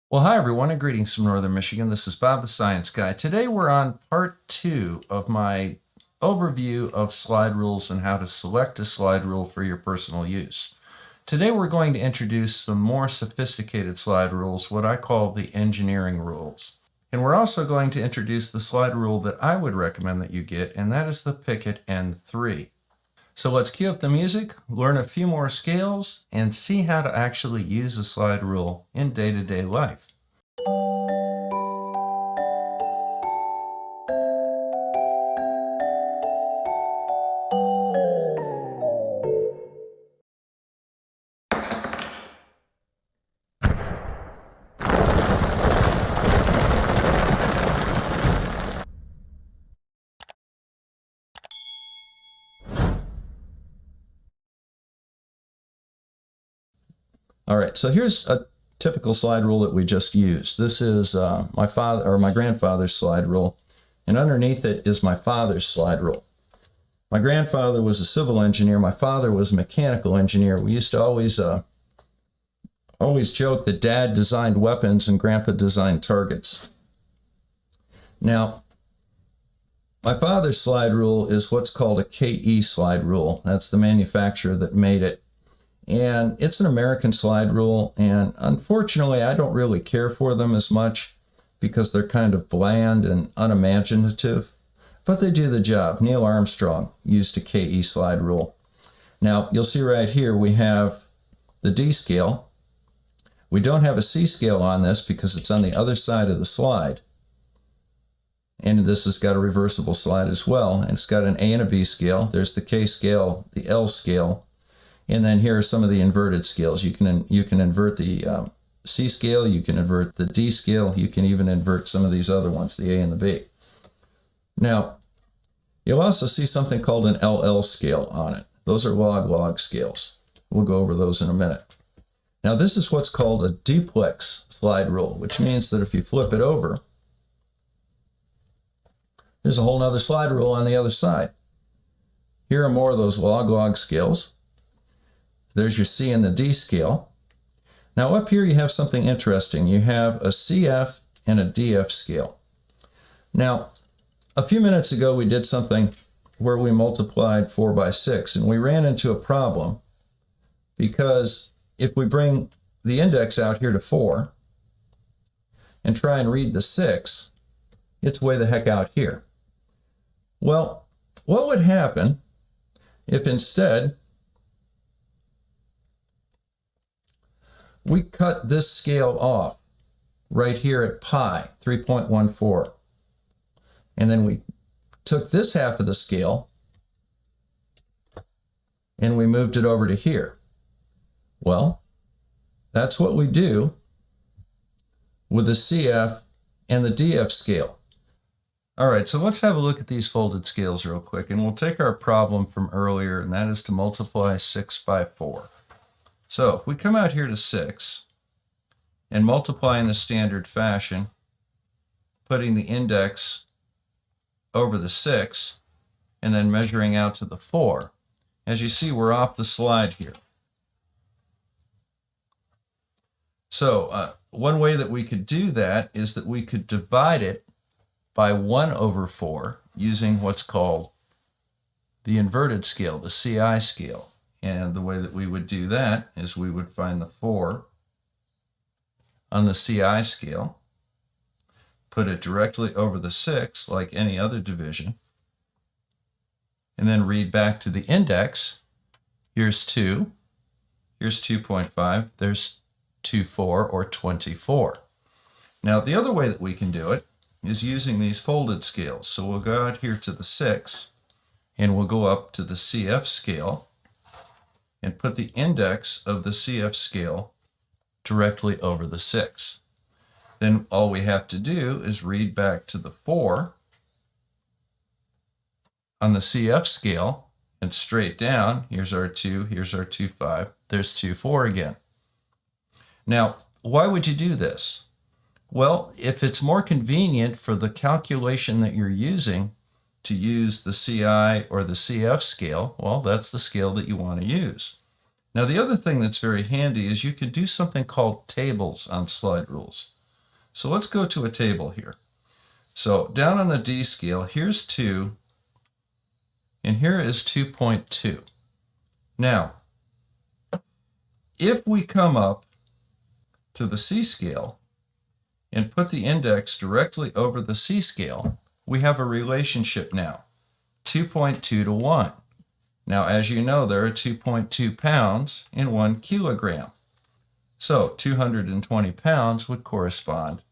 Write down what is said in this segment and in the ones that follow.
Well, hi everyone, and greetings from Northern Michigan. This is Bob the Science Guy. Today we're on part 2 of my overview of slide rules and how to select a slide rule for your personal use. Today we're going to introduce some more sophisticated slide rules, what I call the engineering rules. And we're also going to introduce the slide rule that I would recommend that you get, and that is the Pickett N-3. So let's cue up the music, learn a few more scales, and see how to actually use a slide rule in day-to-day life. All right, so here's a typical slide rule that we just used. This is my grandfather's slide rule, and underneath it is my father's slide rule. My grandfather was a civil engineer. My father was a mechanical engineer. We used to always joke that Dad designed weapons and Grandpa designed targets. Now, my father's slide rule is what's called a KE slide rule. That's the manufacturer that made it. And it's an American slide rule, and unfortunately I don't really care for them as much because they're kind of bland and unimaginative, but they do the job. Neil Armstrong used a KE slide rule. Now you'll see right here we have the D scale. We don't have a C scale on this because it's on the other side of the slide. And this has got a reversible slide as well, and it's got an A and a B scale. There's the K scale, the L scale. And then here are some of the inverted scales. You can invert the C scale, you can invert the D scale, you can even invert some of these other ones, the A and the B. Now, you'll also see something called an LL scale on it. Those are log-log scales. We'll go over those in a minute. Now, this is what's called a duplex slide rule, which means that if you flip it over, there's a whole other slide rule on the other side. Here are more of those log-log scales. There's your C and the D scale. Now up here you have something interesting. You have a CF and a DF scale. Now, a few minutes ago we did something where we multiplied 4 by 6, and we ran into a problem because if we bring the index out here to 4 and try and read the 6, it's way the heck out here. Well, what would happen if instead we cut this scale off right here at pi, 3.14. And then we took this half of the scale and we moved it over to here. Well, that's what we do with the CF and the DF scale. All right, so let's have a look at these folded scales real quick, and we'll take our problem from earlier, and that is to multiply 6 by 4. So if we come out here to 6 and multiply in the standard fashion, putting the index over the 6 and then measuring out to the 4, as you see, we're off the slide here. So one way that we could do that is that we could divide it by 1 over 4 using what's called the inverted scale, the CI scale. And the way that we would do that is we would find the 4 on the CI scale, put it directly over the 6 like any other division, and then read back to the index. Here's 2, here's 2.5, there's 24 or 24. Now the other way that we can do it is using these folded scales. So we'll go out here to the 6 and we'll go up to the CF scale and put the index of the CF scale directly over the 6. Then all we have to do is read back to the 4 on the CF scale and straight down. Here's our 2, here's our 2.5, there's 2.4 again. Now, why would you do this? Well, if it's more convenient for the calculation that you're using to use the CI or the CF scale, well, that's the scale that you want to use. Now, the other thing that's very handy is you can do something called tables on slide rules. So let's go to a table here. So down on the D scale, here's 2, and here is 2.2. Now, if we come up to the C scale and put the index directly over the C scale, we have a relationship now, 2.2 to 1. Now, as you know, there are 2.2 pounds in 1 kilogram. So 220 pounds would correspond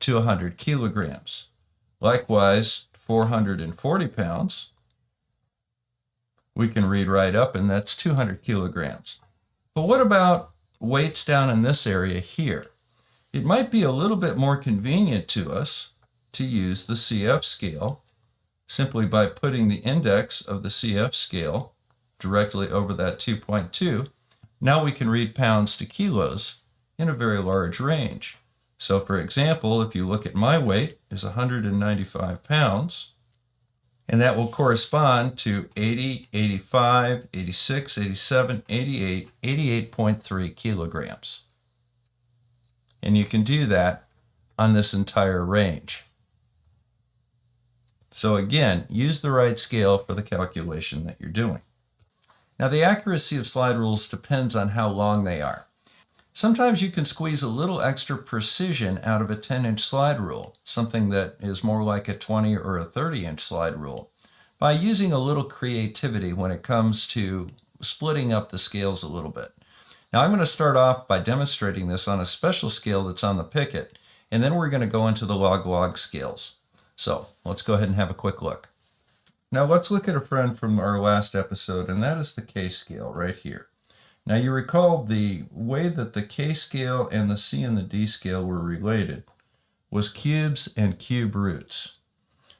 to 100 kilograms. Likewise, 440 pounds, we can read right up, and that's 200 kilograms. But what about weights down in this area here? It might be a little bit more convenient to us to use the CF scale simply by putting the index of the CF scale directly over that 2.2. Now we can read pounds to kilos in a very large range. So for example, if you look at my weight is 195 pounds, and that will correspond to 80, 85, 86, 87, 88, 88.3 kilograms. And you can do that on this entire range. So again, use the right scale for the calculation that you're doing. Now the accuracy of slide rules depends on how long they are. Sometimes you can squeeze a little extra precision out of a 10-inch slide rule, something that is more like a 20 or a 30-inch slide rule, by using a little creativity when it comes to splitting up the scales a little bit. Now I'm going to start off by demonstrating this on a special scale that's on the Pickett, and then we're going to go into the log-log scales. So let's go ahead and have a quick look. Now let's look at a friend from our last episode, and that is the K scale right here. Now you recall the way that the K scale and the C and the D scale were related was cubes and cube roots.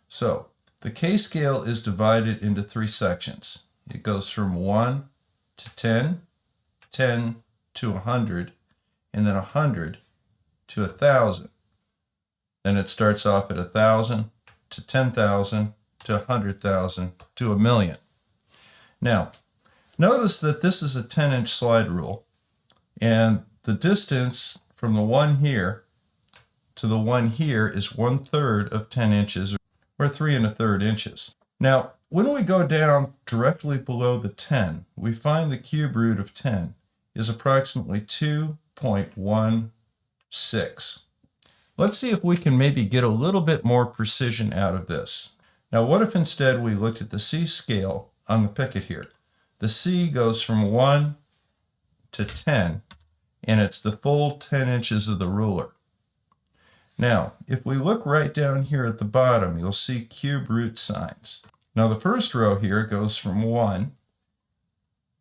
So the K scale is divided into 3 sections. It goes from 1 to 10, 10 to 100, and then 100 to 1,000. Then it starts off at 1,000 to 10,000 to 100,000 to 1,000,000. Now, notice that this is a 10-inch slide rule, and the distance from the one here to the one here is 1/3 of 10 inches, or 3 1/3 inches. Now, when we go down directly below the 10, we find the cube root of 10 is approximately 2.16. Let's see if we can maybe get a little bit more precision out of this. Now, what if instead we looked at the C scale on the Pickett here? The C goes from 1 to 10, and it's the full 10 inches of the ruler. Now, if we look right down here at the bottom, you'll see cube root signs. Now, the first row here goes from 1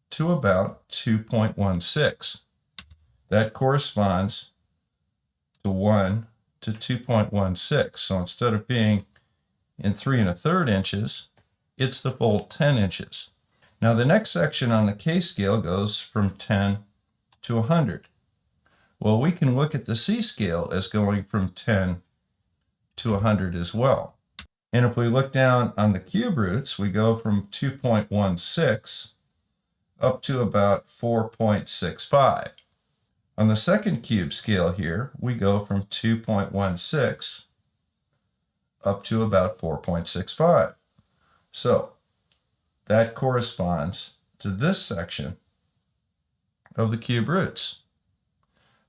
to about 2.16. That corresponds to 1 to 2.16. So instead of being in 3 1/3 inches, it's the full 10 inches. Now the next section on the K scale goes from 10 to 100. Well, we can look at the C scale as going from 10 to 100 as well. And if we look down on the cube roots, we go from 2.16 up to about 4.65. On the second cube scale here, we go from 2.16 up to about 4.65. So that corresponds to this section of the cube roots.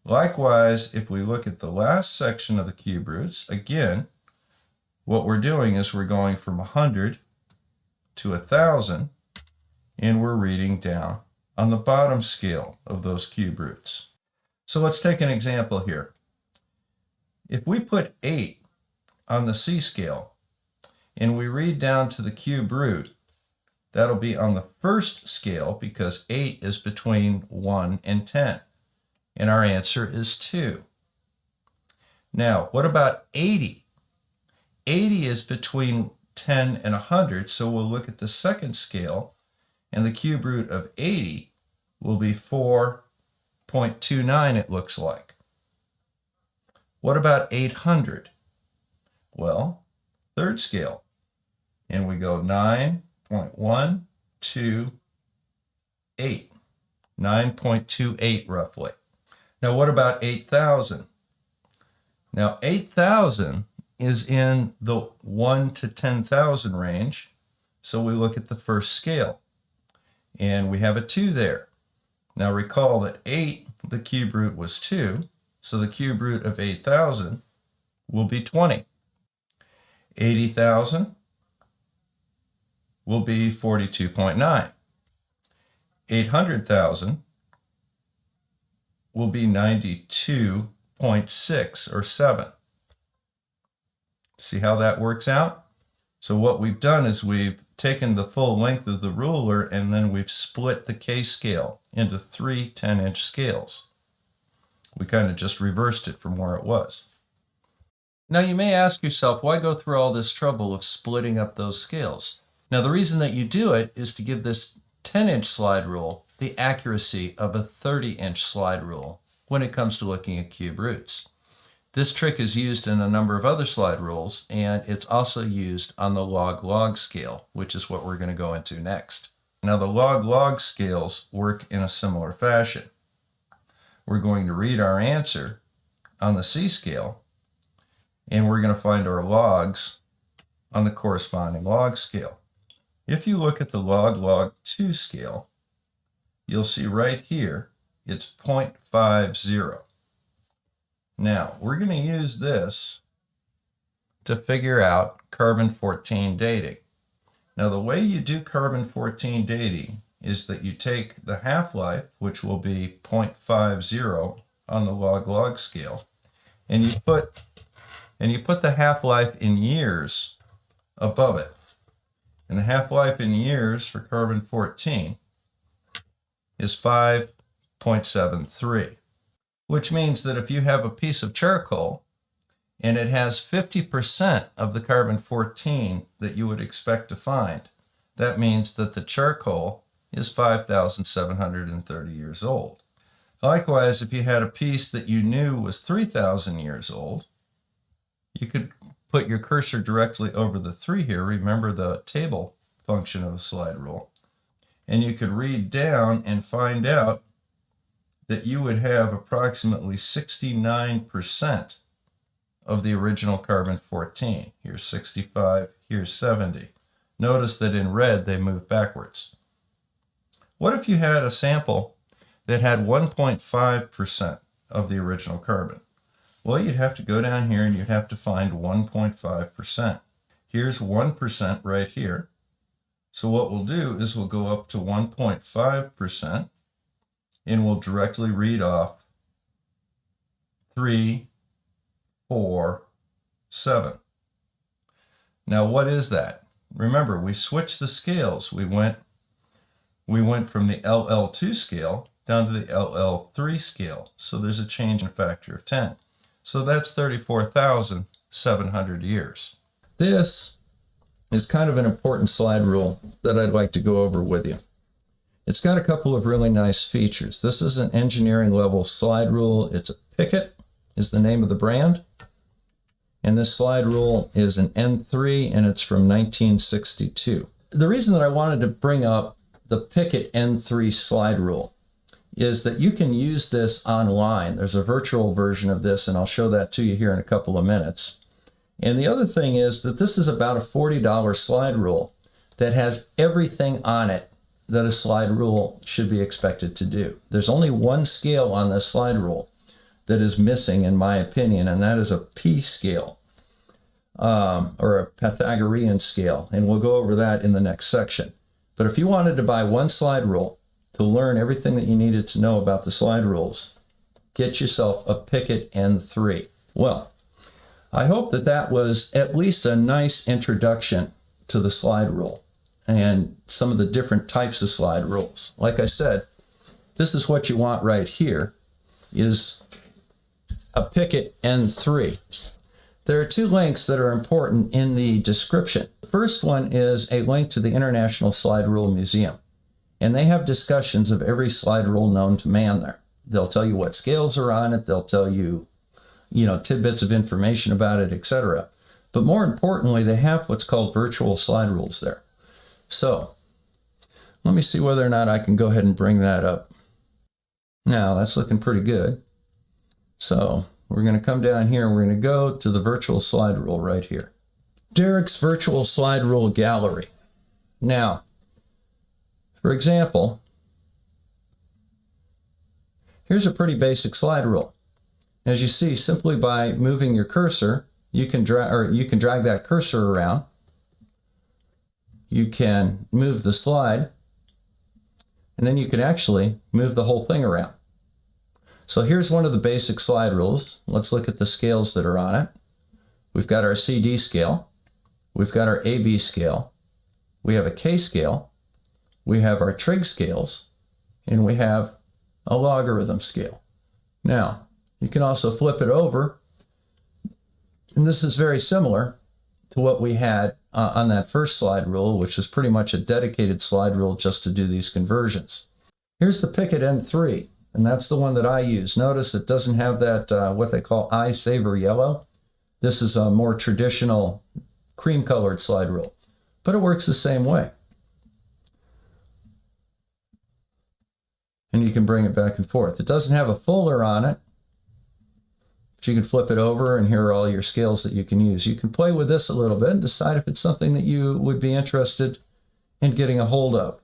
Likewise, if we look at the last section of the cube roots, again, what we're doing is we're going from 100 to 1,000, and we're reading down on the bottom scale of those cube roots. So let's take an example here. If we put 8 on the C scale, and we read down to the cube root, that'll be on the first scale because 8 is between 1 and 10. And our answer is 2. Now, what about 80? 80 is between 10 and 100, so we'll look at the second scale, and the cube root of 80 will be 4.29, it looks like. What about 800? Well, third scale, and we go 9.128, 9.28 roughly. Now what about 8,000? Now 8,000 is in the 1 to 10,000 range. So we look at the first scale, and we have a 2 there. Now recall that 8, the cube root was 2, so the cube root of 8,000 will be 20. 80,000 will be 42.9. 800,000 will be 92.6 or 7. See how that works out? So what we've done is we've taken the full length of the ruler and then we've split the K-scale into 3 10-inch scales. We kind of just reversed it from where it was. Now you may ask yourself, why go through all this trouble of splitting up those scales? Now the reason that you do it is to give this 10-inch slide rule the accuracy of a 30-inch slide rule when it comes to looking at cube roots. This trick is used in a number of other slide rules, and it's also used on the log-log scale, which is what we're going to go into next. Now the log-log scales work in a similar fashion. We're going to read our answer on the C scale, and we're going to find our logs on the corresponding log scale. If you look at the log-log 2 scale, you'll see right here it's 0.50. Now, we're going to use this to figure out carbon-14 dating. Now, the way you do carbon-14 dating is that you take the half-life, which will be 0.50 on the log-log scale, and you put the half-life in years above it. And the half-life in years for carbon-14 is 5.73. Which means that if you have a piece of charcoal and it has 50% of the carbon-14 that you would expect to find, that means that the charcoal is 5,730 years old. Likewise, if you had a piece that you knew was 3,000 years old, you could put your cursor directly over the 3 here. Remember the table function of a slide rule. And you could read down and find out that you would have approximately 69% of the original carbon-14. Here's 65, here's 70. Notice that in red they move backwards. What if you had a sample that had 1.5% of the original carbon? Well, you'd have to go down here and you'd have to find 1.5%. Here's 1% right here. So what we'll do is we'll go up to 1.5%. and we'll directly read off 3, 4, 7. Now what is that? Remember, we switched the scales. We went from the LL2 scale down to the LL3 scale. So there's a change in factor of 10. So that's 34,700 years. This is kind of an important slide rule that I'd like to go over with you. It's got a couple of really nice features. This is an engineering level slide rule. It's a Pickett is the name of the brand. And this slide rule is an N3 and it's from 1962. The reason that I wanted to bring up the Pickett N3 slide rule is that you can use this online. There's a virtual version of this and I'll show that to you here in a couple of minutes. And the other thing is that this is about a $40 slide rule that has everything on it that a slide rule should be expected to do. There's only one scale on this slide rule that is missing, in my opinion, and that is a P scale, or a Pythagorean scale, and we'll go over that in the next section. But if you wanted to buy one slide rule to learn everything that you needed to know about the slide rules, get yourself a Pickett N3. Well, I hope that that was at least a nice introduction to the slide rule and some of the different types of slide rules. Like I said, this is what you want right here, is a Pickett N3. There are 2 links that are important in the description. The first one is a link to the International Slide Rule Museum, and they have discussions of every slide rule known to man there. They'll tell you what scales are on it, they'll tell you, tidbits of information about it, etc. But more importantly, they have what's called virtual slide rules there. So, let me see whether or not I can go ahead and bring that up. Now, that's looking pretty good. So, we're going to come down here and we're going to go to the virtual slide rule right here. Derek's virtual slide rule gallery. Now, for example, here's a pretty basic slide rule. As you see, simply by moving your cursor, you can drag that cursor around. You can move the slide, and then you can actually move the whole thing around. So here's one of the basic slide rules. Let's look at the scales that are on it. We've got our CD scale. We've got our AB scale. We have a K scale. We have our trig scales. And we have a logarithm scale. Now, you can also flip it over. And this is very similar to what we had on that first slide rule, which was pretty much a dedicated slide rule just to do these conversions. Here's the Pickett N-3, and that's the one that I use. Notice it doesn't have that, what they call eye saver yellow. This is a more traditional cream-colored slide rule, but it works the same way. And you can bring it back and forth. It doesn't have a fuller on it, but you can flip it over, and here are all your scales that you can use. You can play with this a little bit and decide if it's something that you would be interested in getting a hold of.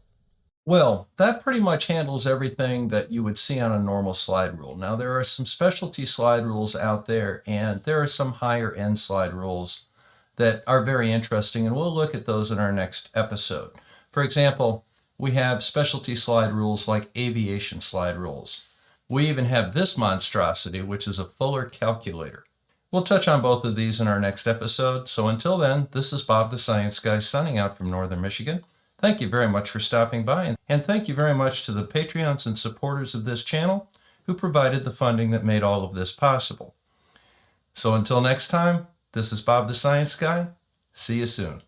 Well, that pretty much handles everything that you would see on a normal slide rule. Now, there are some specialty slide rules out there, and there are some higher end slide rules that are very interesting, and we'll look at those in our next episode. For example, we have specialty slide rules like aviation slide rules. We even have this monstrosity, which is a Fuller calculator. We'll touch on both of these in our next episode. So until then, this is Bob the Science Guy signing out from Northern Michigan. Thank you very much for stopping by, and thank you very much to the Patreons and supporters of this channel who provided the funding that made all of this possible. So until next time, this is Bob the Science Guy. See you soon.